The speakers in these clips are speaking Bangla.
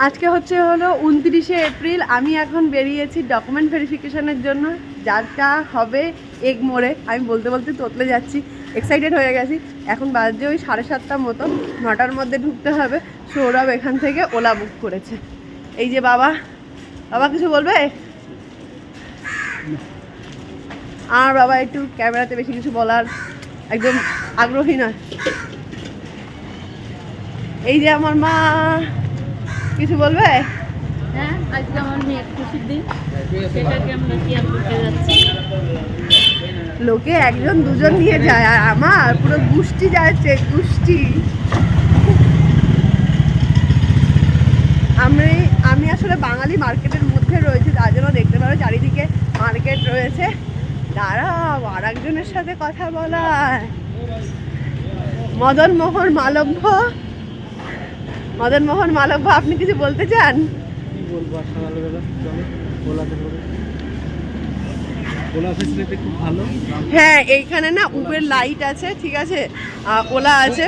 আজকে হলো 29শে এপ্রিল। আমি এখন বেরিয়েছি ডকুমেন্ট ভেরিফিকেশনের জন্য, যারটা হবে এগমোড়ে। আমি বলতে বলতে তোতলে যাচ্ছি, এক্সাইটেড হয়ে গেছি। এখন বাজে ওই 7:30 মতো, 9টার মধ্যে ঢুকতে হবে। সৌরভ এখান থেকে ওলা বুক করেছে। এই যে বাবা, বাবা কিছু বলবে? আর বাবা একটু ক্যামেরাতে বেশি কিছু বলার একদম আগ্রহী নয়। এই যে আমার মা, কিছু বলবে? হ্যাঁ, আজকে আমার মেয়ের খুশির দিন, সেটাকে আমরা কেয়ার করতে যাচ্ছি। লোকে একজন দুজন নিয়ে যায়, আর আমার পুরো গোষ্ঠী যাচ্ছে, গোষ্ঠী। আমি আসলে বাঙালি মার্কেটের মধ্যে রয়েছে, তার জন্য দেখতে পারো চারিদিকে মার্কেট রয়েছে। দাঁড়াও, আর একজনের সাথে কথা বলার। মদন মোহন মালব্য, আপনি কিছু বলতে চান? হ্যাঁ, এইখানে না উবের লাইট আছে, ঠিক আছে, ওলা আছে,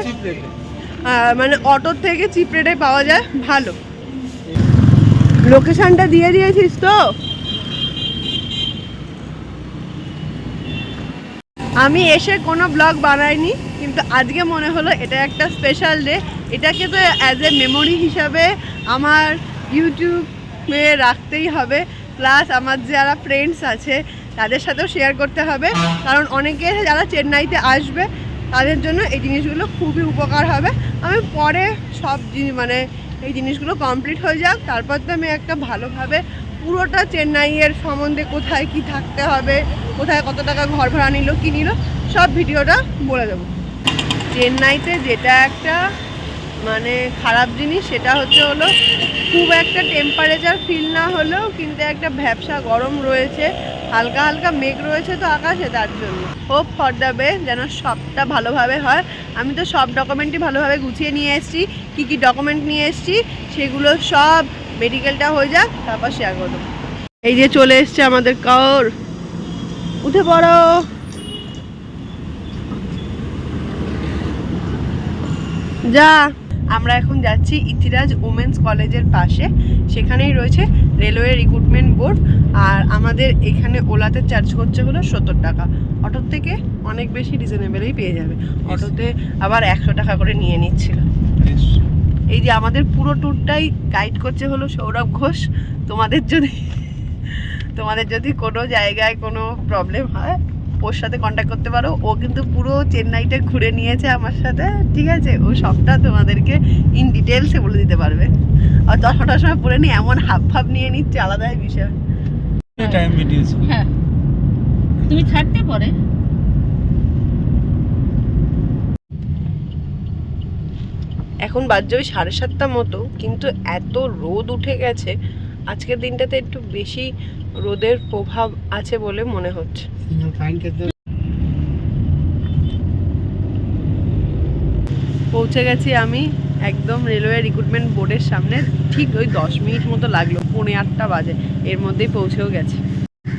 মানে অটোর থেকে চিপ রেটে পাওয়া যায়, ভালো। লোকেশনটা দিয়ে দিয়েছিস তো? আমি এসে কোনো ব্লগ বানাইনি, কিন্তু আজকে মনে হলো এটা একটা স্পেশাল ডে। এটাকে তো অ্যাজ এ মেমোরি হিসাবে আমার ইউটিউবে রাখতেই হবে, প্লাস আমার যারা ফ্রেন্ডস আছে তাদের সাথেও শেয়ার করতে হবে, কারণ অনেকে যারা চেন্নাইতে আসবে তাদের জন্য এই জিনিসগুলো খুবই উপকার হবে। আমি পরে সব মানে এই জিনিসগুলো কমপ্লিট হয়ে যাক, তারপর তো আমি একটা ভালোভাবে পুরোটা চেন্নাইয়ের সম্বন্ধে, কোথায় কি থাকতে হবে, কোথায় কত টাকা ঘর ভাড়া নিল কি নিল, সব ভিডিওটা বলে দেবো। চেন্নাইতে যেটা একটা মানে খারাপ জিনিস, সেটা হলো খুব একটা টেম্পারেচার ফিল না হলেও কিন্তু একটা ভ্যাপসা গরম রয়েছে, হালকা হালকা মেঘ রয়েছে তো আকাশে, তার জন্য হোপ ফর দ্য বেস্ট যেন সবটা ভালোভাবে হয়। আমি তো সব ডকুমেন্টই ভালোভাবে গুছিয়ে নিয়ে এসেছি, কী কী ডকুমেন্ট নিয়ে এসেছি সেগুলো সব মেডিকেলটা হয়ে যাক, তারপর শেয়ার করে দেবো। এই যে চলে এসছে আমাদের কার, উঠে পড়ো। যা, আমরা এখন যাচ্ছি ইতিরাজ উমেন্স কলেজের পাশে, সেখানেই রয়েছে রেলওয়ে রিক্রুটমেন্ট বোর্ড। আর আমাদের এখানে ওলাতে চার্জ করছে 70 টাকা, অটোর থেকে অনেক বেশি রিজনেবলেই পেয়ে যাবে। অটোতে আবার 100 টাকা করে নিয়ে নিচ্ছিল। এই যে আমাদের পুরো ট্যুরটাই গাইড করছে সৌরভ ঘোষ। তোমাদের যদি কোনো জায়গায় কোনো প্রবলেম হয়, ওর সাথে কন্ট্যাক্ট করতে পারো। ও কিন্তু পুরো চেন্নাইটা ঘুরে নিয়েছে আমার সাথে, ঠিক আছে? ও সবটা তোমাদেরকে ইন ডিটেলসে বলে দিতে পারবে। আর চশমাটার সময় পরে নি এমন হাব নিয়ে নিচ্ছে, আলাদাই বিষয়। হ্যাঁ, তুমি ছাড়তে পরে। এখন বাজে ওই 7:30 মতো, কিন্তু এত রোদ উঠে গেছে আজকের দিনটাতে, একটু বেশি রোদের প্রভাব আছে বলে মনে হচ্ছে। পৌঁছে গেছি আমি একদম রেলওয়ে রিক্রুটমেন্ট বোর্ডের সামনে। ঠিক ওই 10 মিনিট মতো লাগলো, 8:45 বাজে, এর মধ্যেই পৌঁছেও গেছে।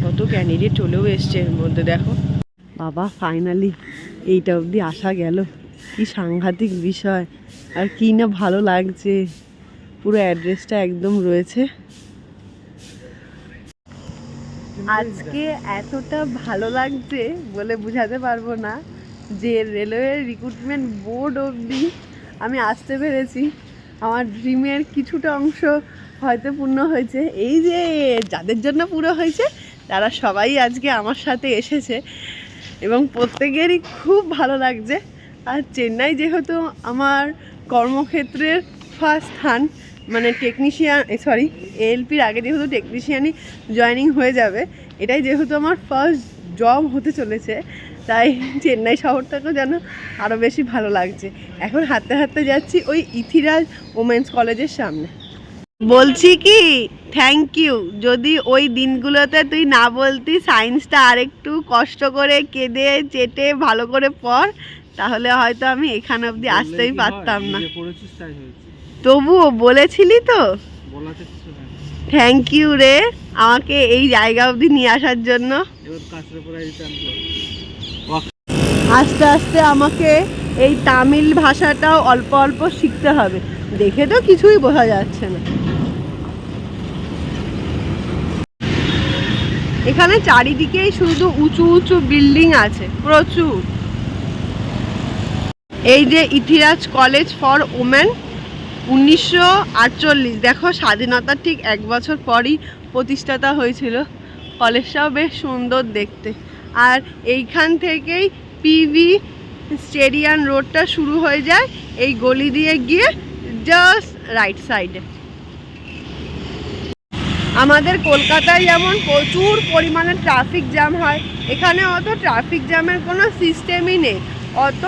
কত ক্যান্ডিডেট চলেও এসছে এর মধ্যে, দেখো বাবা, ফাইনালি এইটা অবধি আসা গেল। কি সাংঘাতিক বিষয়, আর কি না ভালো লাগছে। পুরো অ্যাড্রেসটা একদম রয়েছে। আজকে এতটা ভালো লাগছে বলে বোঝাতে পারবো না, যে রেলওয়ে রিক্রুটমেন্ট বোর্ড অবধি আমি আসতে পেরেছি। আমার ড্রিমের কিছুটা অংশ হয়তো পূর্ণ হয়েছে। এই যে যাদের জন্য পুরো হয়েছে তারা সবাই আজকে আমার সাথে এসেছে, এবং প্রত্যেকেরই খুব ভালো লাগছে। আর চেন্নাই যেহেতু আমার কর্মক্ষেত্রের ফার্স্ট স্থান, মানে টেকনিশিয়ান, এএলপির আগে যেহেতু টেকনিশিয়ানই জয়েনিং হয়ে যাবে, এটাই যেহেতু আমার ফার্স্ট জব হতে চলেছে, তাই চেন্নাই শহরটাকেও যেন আরও বেশি ভালো লাগছে। এখন হাঁটতে হাঁটতে যাচ্ছি ওই ইথিরাজ ওমেন্স কলেজের সামনে। বলছি কি, থ্যাংক ইউ। যদি ওই দিনগুলোতে তুই না বলতি সায়েন্সটা আরেকটু কষ্ট করে কেঁদে চেটে ভালো করে পড়, তাহলে হয়তো আমি এখানে অবধি আসতেই পারতাম না। তবুও বলেছিলি তো, থ্যাংক ইউ রে আমাকে এই জায়গা অবধি নিয়ে আসার জন্য। আস্তে আস্তে আমাকে এই তামিল ভাষাটাও অল্প অল্প শিখতে হবে। দেখে তো কিছুই বোঝা যাচ্ছে না। এখানে চারিদিকেই শুধু উঁচু উঁচু বিল্ডিং আছে প্রচুর। এই যে ইতিরাজ কলেজ ফর ওমেন 1948, দেখো স্বাধীনতার ঠিক 1 বছর পরই প্রতিষ্ঠাতা হয়েছিল। কলেজটাও বেশ সুন্দর দেখতে। আর এইখান থেকেই পিভি স্টেডিয়াম রোডটা শুরু হয়ে যায় এই গলি দিয়ে গিয়ে জাস্ট রাইট সাইডে। আমাদের কলকাতায় যেমন প্রচুর পরিমাণে ট্রাফিক জ্যাম হয়, এখানে অত ট্রাফিক জ্যামের কোনো সিস্টেমই নেই। অত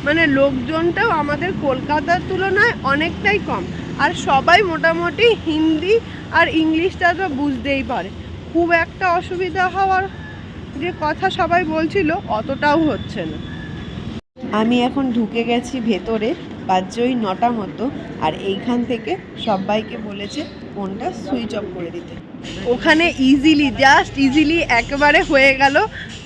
মানে লোকজনটাও আমাদের কলকাতার তুলনায় অনেকটাই কম। আর সবাই মোটামুটি হিন্দি আর ইংলিশটা তো বুঝতেই পারে। খুব একটা অসুবিধা হওয়ার যে কথা সবাই বলছিল অতটাও হচ্ছে না। আমি এখন ঢুকে গেছি ভেতরে, বাজে ওই 9টা মতো। আর এইখান থেকে সবাইকে বলেছে ফোনটা সুইচ অফ করে দিতে। ওখানে জাস্ট ইজিলি একেবারে হয়ে গেল,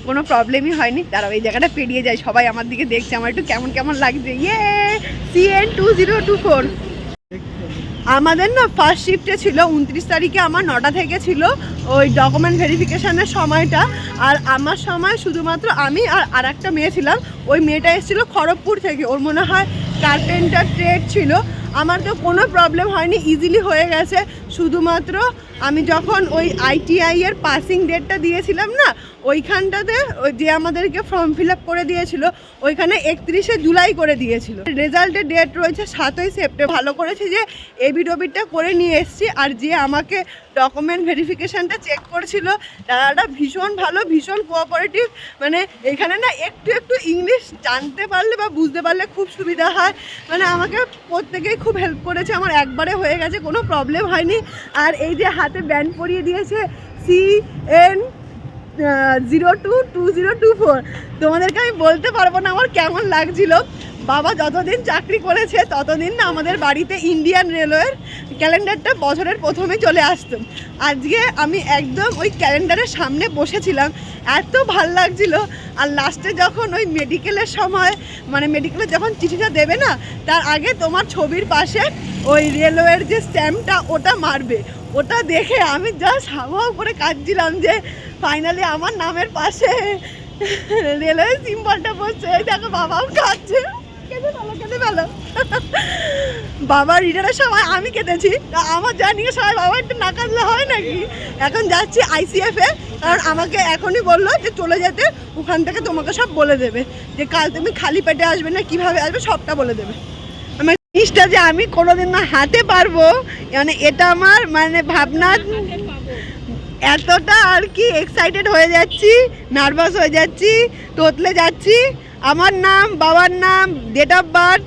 কোনো প্রবলেমই হয়নি। দাঁড়াও এই জায়গাটা পেরিয়ে যায়, সবাই আমার দিকে দেখছে, আমার একটু কেমন কেমন লাগছে। CN 2024। আমাদের না ফার্স্ট শিফটে ছিল 29 তারিখে, আমার 9টা থেকে ছিল ওই ডকুমেন্ট ভেরিফিকেশানের সময়টা। আর আমার সময় শুধুমাত্র আমি আর একটা মেয়ে ছিলাম। ওই মেয়েটা এসেছিলো খড়গপুর থেকে, ওর মনে হয় কার্পেন্টার ট্রেড ছিল। আমার তো কোনো প্রবলেম হয়নি, ইজিলি হয়ে গেছে। শুধুমাত্র আমি যখন ওই ITI এর পাসিং ডেটটা দিয়েছিলাম না, ওইখানটাতে ওই যে আমাদেরকে ফর্ম ফিল আপ করে দিয়েছিল, ওইখানে 31শে জুলাই করে দিয়েছিল। রেজাল্টের ডেট রয়েছে 7ই সেপ্টেম্বর। ভালো করেছি যে এভিডোভিটটা করে নিয়ে এসেছি। আর যে আমাকে ডকুমেন্ট ভেরিফিকেশানটা চেক করেছিল দাদাটা ভীষণ ভালো, ভীষণ কোঅপারেটিভ। মানে এখানে না একটু একটু ইংলিশ জানতে পারলে বা বুঝতে পারলে খুব সুবিধা হয়। মানে আমাকে প্রত্যেকেই খুব হেল্প করেছে, আমার একবারে হয়ে গেছে, কোনো প্রবলেম হয়নি। আর এই যে হাতে ব্যান্ড পরিয়ে দিয়েছে CN 02-2024, তোমাদেরকে আমি বলতে পারবো না আমার কেমন লাগছিল। বাবা যতদিন চাকরি করেছে ততদিন না আমাদের বাড়িতে ইন্ডিয়ান রেলওয়ের ক্যালেন্ডারটা বছরের প্রথমে চলে আসতো। আজকে আমি একদম ওই ক্যালেন্ডারের সামনে বসেছিলাম, এত ভাল লাগছিল। আর লাস্টে যখন ওই মেডিকেলের সময়, মানে মেডিকেলে যখন চিঠিটা দেবে না, তার আগে তোমার ছবির পাশে ওই রেলওয়ের যে স্ট্যাম্পটা ওটা মারবে, ওটা দেখে আমি জাস্ট হাওয়া করে কাঁদছিলাম যে ফাইনালি আমার নামের পাশে রেলওয়ে সিম্বলটা বসছে। দেখো বাবাও কাঁদছে, কেঁদে ভালো। বাবা রিটার্নের সময় আমি কেঁদেছি, আমার জানিয়ে সবাই বাবা একটু না কাঁদলে হয় নাকি। এখন যাচ্ছি ICF এ, কারণ আমাকে এখনই বললো যে চলে যেতে, ওখান থেকে তোমাকে সব বলে দেবে যে কাল তুমি খালি পেটে আসবে না, কিভাবে আসবে সবটা বলে দেবে। আমার জিনিসটা যে আমি কোনোদিন না হাতে পারবো, মানে এটা আমার মানে ভাবনা, এতটা আর কি এক্সাইটেড হয়ে যাচ্ছি, নার্ভাস হয়ে যাচ্ছি, তোতলে যাচ্ছি। আমার নাম, বাবার নাম, ডেট অফ বার্থ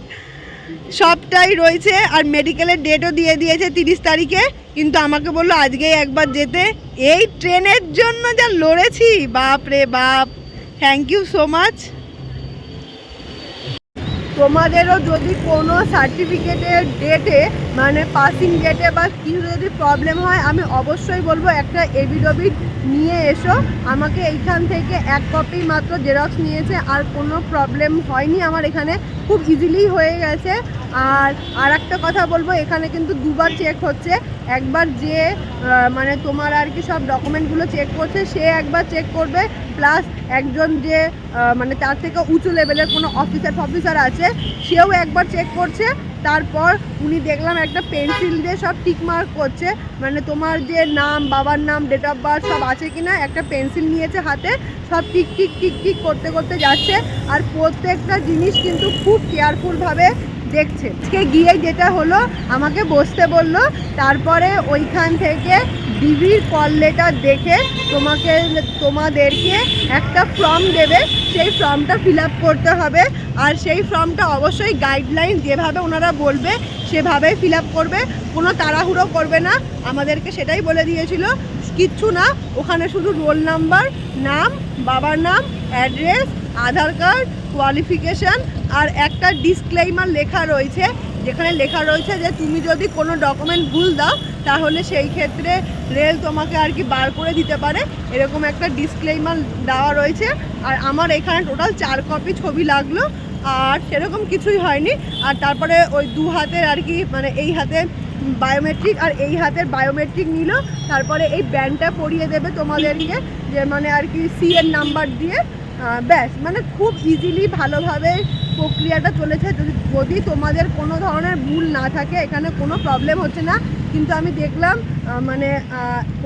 সবটাই রয়েছে। আর মেডিকেলের ডেটও দিয়ে দিয়েছে 30 তারিখে। কিন্তু আমাকে বললো আজকেই একবার যেতে। এই ট্রেনের জন্য যা লড়েছি, বাপ রে বাপ, থ্যাংক ইউ সো মাচ। তোমাদেরও যদি কোনো সার্টিফিকেটের ডেটে, মানে পাসিং ডেটে বা কিছু যদি প্রবলেম হয়, আমি অবশ্যই বলবো একটা এভিডোভিট নিয়ে এসো। আমাকে এইখান থেকে 1 কপি মাত্র জেরক্স নিয়েছে, আর কোনো প্রবলেম হয়নি আমার এখানে, খুব ইজিলি হয়ে গেছে। আর একটা কথা বলবো, এখানে কিন্তু 2বার চেক হচ্ছে। একবার যে মানে তোমার আর কি সব ডকুমেন্টগুলো চেক করছে সে একবার চেক করবে, প্লাস একজন যে মানে তার থেকে উঁচু লেভেলের কোনো অফিসার আছে সেও একবার চেক করছে। তারপর উনি দেখলাম একটা পেন্সিল দিয়ে সব টিক মার্ক করছে, মানে তোমার যে নাম, বাবার নাম, ডেট অফ বার্থ সব আছে কিনা একটা পেন্সিল নিয়েছে হাতে, সব টিক টিক টিক টিক করতে করতে যাচ্ছে। আর প্রত্যেকটা জিনিস কিন্তু খুব কেয়ারফুলভাবে দেখছে। আজকে গিয়ে যেটা হলো, আমাকে বসতে বললো, তারপরে ওইখান থেকে ডিভির কল লেটার দেখে তোমাদেরকে একটা ফর্ম দেবে, সেই ফর্মটা ফিল আপ করতে হবে। আর সেই ফর্মটা অবশ্যই গাইডলাইন যেভাবে ওনারা বলবে সেভাবেই ফিল আপ করবে, কোনো তাড়াহুড়ো করবে না। আমাদেরকে সেটাই বলে দিয়েছিল, কিচ্ছু না, ওখানে শুধু রোল নাম্বার, নাম, বাবার নাম, অ্যাড্রেস, আধার কার্ড, কোয়ালিফিকেশান আর একটা ডিসক্লেইমার লেখা রয়েছে, যেখানে লেখা রয়েছে যে তুমি যদি কোনো ডকুমেন্ট ভুল দাও তাহলে সেই ক্ষেত্রে রেল তোমাকে আর কি বার করে দিতে পারে, এরকম একটা ডিসক্লেইমার দেওয়া রয়েছে। আর আমার এখানে টোটাল 4 কপি ছবি লাগলো, আর সেরকম কিছুই হয়নি। আর তারপরে ওই 2 হাতের আর কি, মানে এই হাতে বায়োমেট্রিক আর এই হাতের বায়োমেট্রিক নিল, তারপরে এই ব্যান্ডটা পরিয়ে দেবে তোমাদেরকে, যে মানে আর কি সিএর নাম্বার দিয়ে, ব্যাস। মানে খুব ইজিলি ভালোভাবে প্রক্রিয়াটা চলেছে। যদি তোমাদের কোনো ধরনের ভুল না থাকে, এখানে কোনো প্রবলেম হচ্ছে না। কিন্তু আমি দেখলাম মানে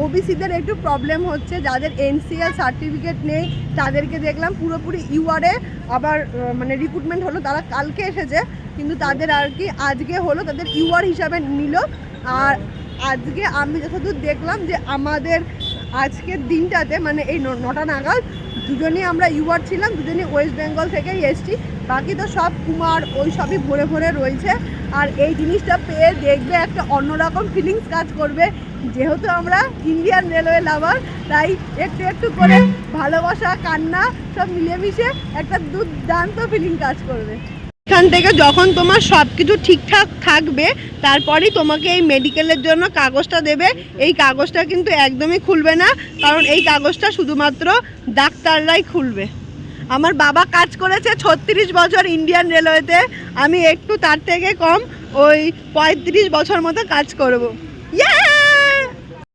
ওবিসিদের একটু প্রবলেম হচ্ছে, যাদের এনসিএল সার্টিফিকেট নেই তাদেরকে দেখলাম পুরোপুরি ইউআরে আবার মানে রিক্রুটমেন্ট হলো, তারা কালকে এসেছে কিন্তু তাদের আর কি আজকে হলো, তাদের ইউআর হিসাবে নিল। আর আজকে আমি যতদূর দেখলাম যে আমাদের আজকের দিনটাতে মানে এই 9টা নাগাদ দুজনই আমরা ইউআর ছিলাম, দুজনই ওয়েস্ট বেঙ্গল থেকেই এসছি, বাকি তো সব কুমার ওই সবই ভরে ভরে রয়েছে। আর এই জিনিসটা পেয়ে দেখবে একটা অন্যরকম ফিলিংস কাজ করবে, যেহেতু আমরা ইন্ডিয়ান রেলওয়ে লাভার, তাই একটু একটু করে ভালোবাসা কান্না সব মিলেমিশে একটা দুর্দান্ত ফিলিং কাজ করবে। এখান থেকে যখন তোমার সব কিছু ঠিকঠাক থাকবে তারপরেই তোমাকে এই মেডিকেলের জন্য কাগজটা দেবে। এই কাগজটা কিন্তু একদমই খুলবে না, কারণ এই কাগজটা শুধুমাত্র ডাক্তাররাই খুলবে। আমার বাবা কাজ করেছে 36 বছর ইন্ডিয়ান রেলওয়েতে, আমি একটু তার থেকে কম ওই 35 বছর মতো কাজ করব।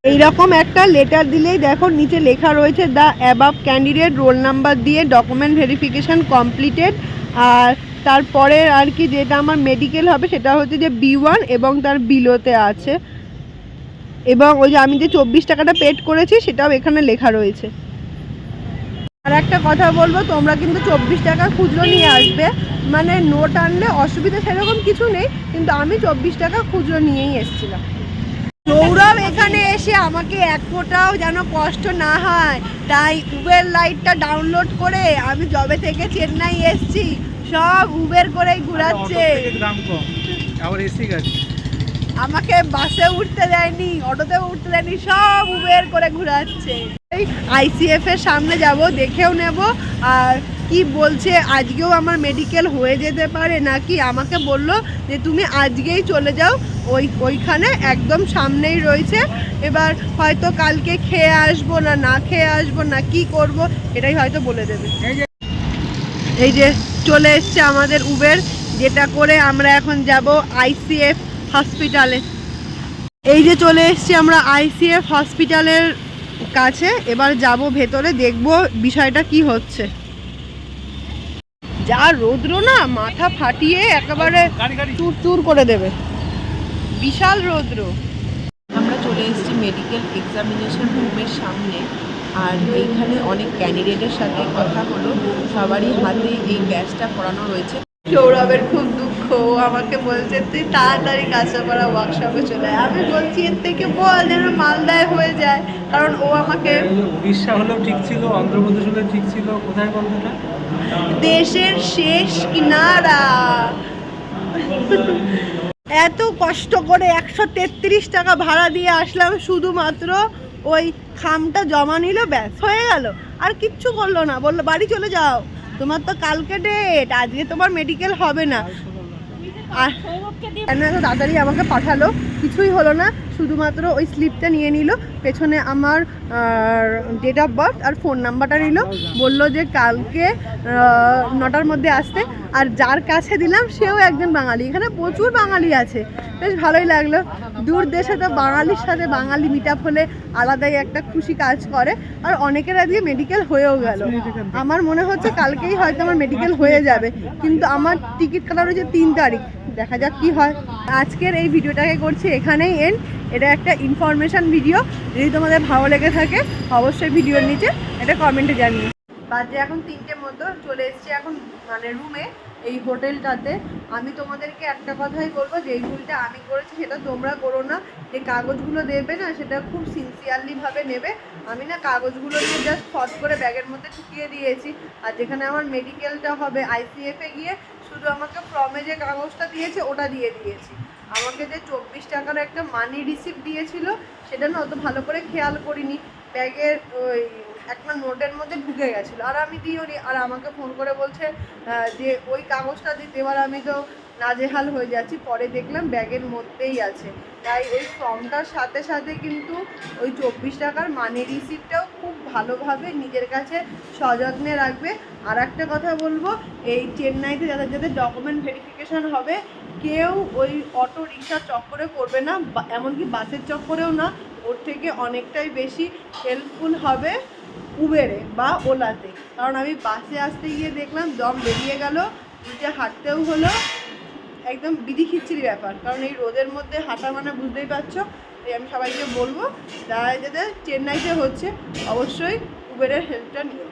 এইরকম একটা লেটার দিলেই দেখো নিচে লেখা রয়েছে the above candidate roll number দিয়ে ডকুমেন্ট ভেরিফিকেশান কমপ্লিটেড। আর তারপরে আর কি যেটা আমার মেডিকেল হবে সেটা হচ্ছে যে B1 এবং তার বিলোতে আছে, এবং ওই যে আমি যে 24 টাকাটা পেড করেছি সেটাও এখানে লেখা রয়েছে। আর একটা কথা বলবো, তোমরা কিন্তু 24 টাকা খুচরো নিয়ে আসবে, মানে নোট আনলে অসুবিধা সেরকম কিছু নেই, কিন্তু আমি 24 টাকা খুচরো নিয়েই এসেছিলাম। সৌরভ এখানে এসে আমাকে এক ফোঁটাও যেন কষ্ট না হয়, তাই উবের লাইটটা ডাউনলোড করে আমি যবে থেকে চেন্নাই এসছি সব উবের করেই ঘোরাচ্ছে। আমাকে বাসে উঠতে দেয়নি, অটোতেও উঠতে দেয়নি, সব উবের করে ঘোরাচ্ছে। এই ICF এর সামনে যাব, দেখেও নেব। আর কি বলছে আজকেও আমার মেডিকেল হয়ে যেতে পারে নাকি, আমাকে বলল যে তুমি আজকেই চলে যাও, ওইখানে একদম সামনেই রয়েছে। এবার হয়তো কালকে খেয়ে আসবো না খেয়ে আসবো না কি করব এটাই হয়তো বলে দেবে। এই যে চলে এসছে আমাদের উবের, যেটা করে আমরা এখন যাব ICF হসপিটালে। এই যে চলে এসছি আমরা ICF হসপিটালের কাছে, এবার যাব ভেতরে, দেখব বিষয়টা কি হচ্ছে। যা রৌদ্র না, মাথা ফাটিয়ে একেবারে চুরচুর করে দেবে, বিশাল রৌদ্র। আমরা চলে এসেছি মেডিকেল এক্সামিনেশন রুমের সামনে, আর এইখানে অনেক ক্যান্ডিডেটের সাথে কথা হলো, সবারই হাতে এই ব্যাজটা পরানো রয়েছে। সৌরভের খুব দুঃখ, ও আমাকে বলছে তুই তাড়াতাড়ি কাঁচাপাড়া ওয়ার্কশপে চলে আয়। আমি বলছি এর থেকে বল যেন মালদায় হয়ে যায়, কারণ ও আমাকে উড়িষ্যা হলেও ঠিক ছিল, অন্ধ্রপ্রদেশ হলেও ঠিক ছিল, কোথায় বলতো দেশের শেষ কিনারা। এত কষ্ট করে 133 টাকা ভাড়া দিয়ে আসলাম, শুধুমাত্র ওই খামটা জমা নিল, ব্যাস হয়ে গেল, আর কিচ্ছু করলো না। বললো বাড়ি চলে যাও, তোমার তো কালকে ডেট, আজকে তোমার মেডিকেল হবে না। আর কেন এত তাড়াতাড়ি আমাকে পাঠালো, কিছুই হলো না, শুধুমাত্র ওই স্লিপটা নিয়ে নিল, পেছনে আমার ডেট অফ বার্থ আর ফোন নাম্বারটা নিল, বলল যে কালকে 9টার মধ্যে আসতে। আর যার কাছে দিলাম সেও একজন বাঙালি, এখানে প্রচুর বাঙালি আছে, বেশ ভালোই লাগলো। দূর দেশে তো বাঙালির সাথে বাঙালি মিট আপ হলে আলাদাই একটা খুশি কাজ করে। আর অনেকের আজকে মেডিকেল হয়েও গেল, আমার মনে হচ্ছে কালকেই হয়তো আমার মেডিকেল হয়ে যাবে, কিন্তু আমার টিকিট কাটা রয়েছে 3 তারিখ, দেখা যাক কি হয়। আজকের এই ভিডিওটাকে করছি এখানেই এন্ড। এটা একটা ইনফরমেশন ভিডিও, যদি তোমাদের ভালো লেগে থাকে অবশ্যই ভিডিওর নিচে এটা কমেন্টে জানিও। বাজে এখন 3টের মতো, চলে এসেছি এখন মানে রুমে এই হোটেলটাতে। আমি তোমাদেরকে একটা কথাই বলবো, যে এই ভুলটা আমি করেছি সেটা তোমরা করো না। যে কাগজগুলো দেবে না সেটা খুব সিনসিয়ারলিভাবে নেবে। আমি না কাগজগুলো নিয়ে জাস্ট ফট করে ব্যাগের মধ্যে ঢুকিয়ে দিয়েছি, আর যেখানে আমার মেডিকেলটা হবে ICF-এ গিয়ে শুধু আমাকে ফর্মে যে কাগজটা দিয়েছে ওটা দিয়ে দিয়েছি। আমাকে যে 24 টাকার একটা মানি রিসিপ্ট দিয়েছিল সেটা না অত ভালো করে খেয়াল করিনি, ব্যাগের ওই একটা নোটের মধ্যে ঢুকে গেছিলো, আর আমি দিইনি। আর আমাকে ফোন করে বলছে যে ওই কাগজটা দিতে, এবার আমি তো নাজেহাল হয়ে যাচ্ছি। পরে দেখলাম ব্যাগের মধ্যেই আছে, তাই ওই ফর্মটার সাথে সাথে কিন্তু ওই 24 টাকার মানি রিসিপ্টটাও খুব ভালোভাবে নিজের কাছে সযত্নে রাখবে। আর একটা কথা বলবো, এই চেন্নাইতে যাদের যাদের ডকুমেন্ট ভেরিফিকেশান হবে কেউ ওই অটো রিক্সার চক্করে করবে না, এমনকি বাসের চক্করেও না। ওর থেকে অনেকটাই বেশি হেল্পফুল হবে উবেরে বা ওলাতে। কারণ আমি বাসে আসতে গিয়ে দেখলাম দম বেরিয়ে গেল, উল্টে হাঁটতেও হলো, একদম বিধি খিচ্ছিরি ব্যাপার। কারণ এই রোদের মধ্যে হাঁটা মানে বুঝতেই পারছো। তাই আমি সবাইকে বলবো যারা যাদের চেন্নাইতে হচ্ছে অবশ্যই উবেরের হেল্পটা নিও।